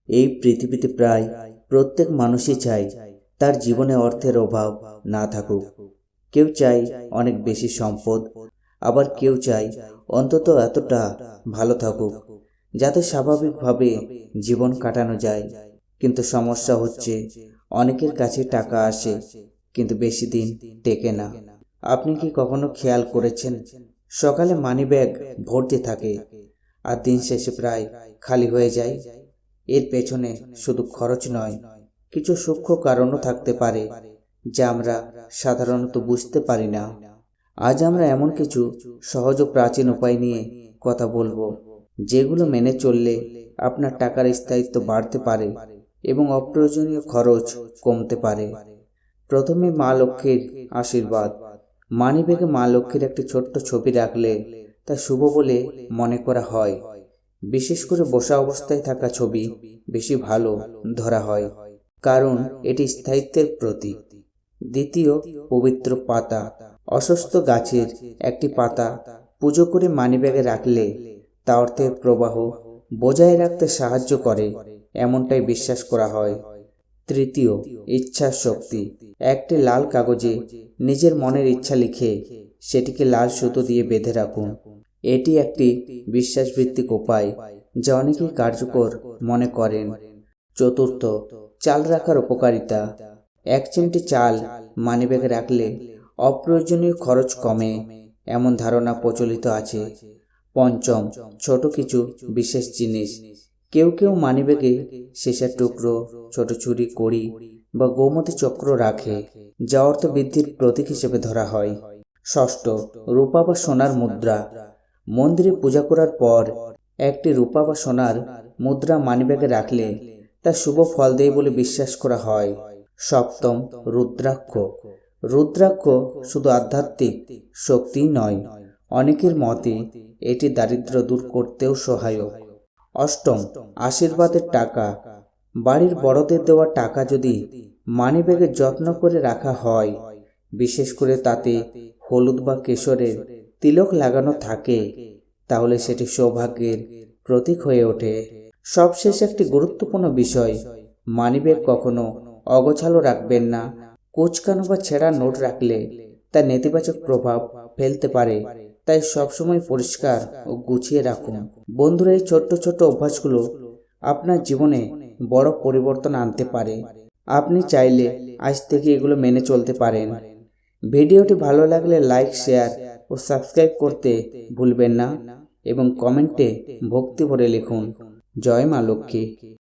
এই পৃথিবীতে প্রায় প্রত্যেক মানুষই চায় তার জীবনে অর্থের অভাব না থাকুক। কেউ চায় অনেক বেশি সম্পদ, আবার কেউ চায় অন্তত এতটা ভালো থাকুক যাতে স্বাভাবিকভাবে জীবন কাটানো যায়। কিন্তু সমস্যা হচ্ছে, অনেকের কাছে টাকা আসে কিন্তু বেশি দিন টেকে না। আপনি কি কখনো খেয়াল করেছেন, সকালে মানিব্যাগ ভর্তি থাকে আর দিন শেষে প্রায় খালি হয়ে যায়? এর পেছনে শুধু খরচ নয়, কিছু সূক্ষ্ম কারণও থাকতে পারে যা আমরা সাধারণত বুঝতে পারি না। আজ আমরা এমন কিছু সহজ ও প্রাচীন উপায় নিয়ে কথা বলবো, যেগুলো মেনে চললে আপনার টাকার স্থায়িত্ব বাড়তে পারে এবং অপ্রয়োজনীয় খরচ কমতে পারে। প্রথমে মা লক্ষ্মীর আশীর্বাদ। মানিব্যাগে মা লক্ষ্মীর একটি ছোট্ট ছবি রাখলে তা শুভ বলে মনে করা হয়। বিশেষ করে বসা অবস্থায় থাকা ছবি বেশি ভালো ধরা হয়, কারণ এটি স্থায়িত্বের প্রতীক। দ্বিতীয়, পবিত্র পাতা। অসুস্থ গাছের একটি পাতা পুজো করে মানিব্যাগে রাখলে তা অর্থের প্রবাহ বজায় রাখতে সাহায্য করে, এমনটাই বিশ্বাস করা হয়। তৃতীয়, ইচ্ছার শক্তি। একটি লাল কাগজে নিজের মনের ইচ্ছা লিখে সেটিকে লাল সুতো দিয়ে বেঁধে রাখুন। এটি একটি বিশ্বাসভিত্তিক উপায় যা অনেকেই কার্যকর মনে করেন। চতুর্থ, চাল রাখার উপকারিতা। এক চিমটি চাল মানিব্যাগে রাখলে অপ্রয়োজনীয় খরচ কমে, এমন ধারণা প্রচলিত আছে। পঞ্চম, ছোট কিছু বিশেষ জিনিস। কেউ কেউ মানিব্যাগে সীসার টুকরো, ছোট চুরি, কড়ি বা গোমতী চক্র রাখে, যা অর্থ বৃদ্ধির প্রতীক হিসেবে ধরা হয়। ষষ্ঠ, রূপা বা সোনার মুদ্রা। মন্দিরে পূজা করার পর একটি রূপা বা সোনার মুদ্রা মানিব্যাগে রাখলে তা শুভ ফল দেয় বলে বিশ্বাস করা হয়। সপ্তম, রুদ্রাক্ষ। রুদ্রাক্ষ শুধু আধ্যাত্মিক শক্তি নয়, অনেকের মতে এটি দারিদ্র্য দূর করতেও সহায়ক। অষ্টম, আশীর্বাদের টাকা। বাড়ির বড়দের দেওয়া টাকা যদি মানিব্যাগে যত্ন করে রাখা হয়, বিশেষ করে তাতে হলুদ বা কেশরের তিলক লাগানো থাকে, তাহলে সেটি সৌভাগ্যের প্রতীক হয়ে ওঠে। সবশেষ একটি গুরুত্বপূর্ণ বিষয়, মানিব্যাগ কখনো অগোছালো রাখবেন না। কুচকানো বা ছেঁড়া নোট রাখলে তা নেতিবাচক প্রভাব ফেলতে পারে, তাই সবসময় পরিষ্কার ও গুছিয়ে রাখুন। বন্ধুরা, এই ছোট্ট ছোট্ট অভ্যাসগুলো আপনার জীবনে বড় পরিবর্তন আনতে পারে। আপনি চাইলে আজ থেকে এগুলো মেনে চলতে পারেন। ভিডিওটি ভালো লাগলে লাইক, শেয়ার ও সাবস্ক্রাইব করতে ভুলবেন না এবং কমেন্টে ভক্তি ভরে লিখুন। জয় মা লক্ষ্মী।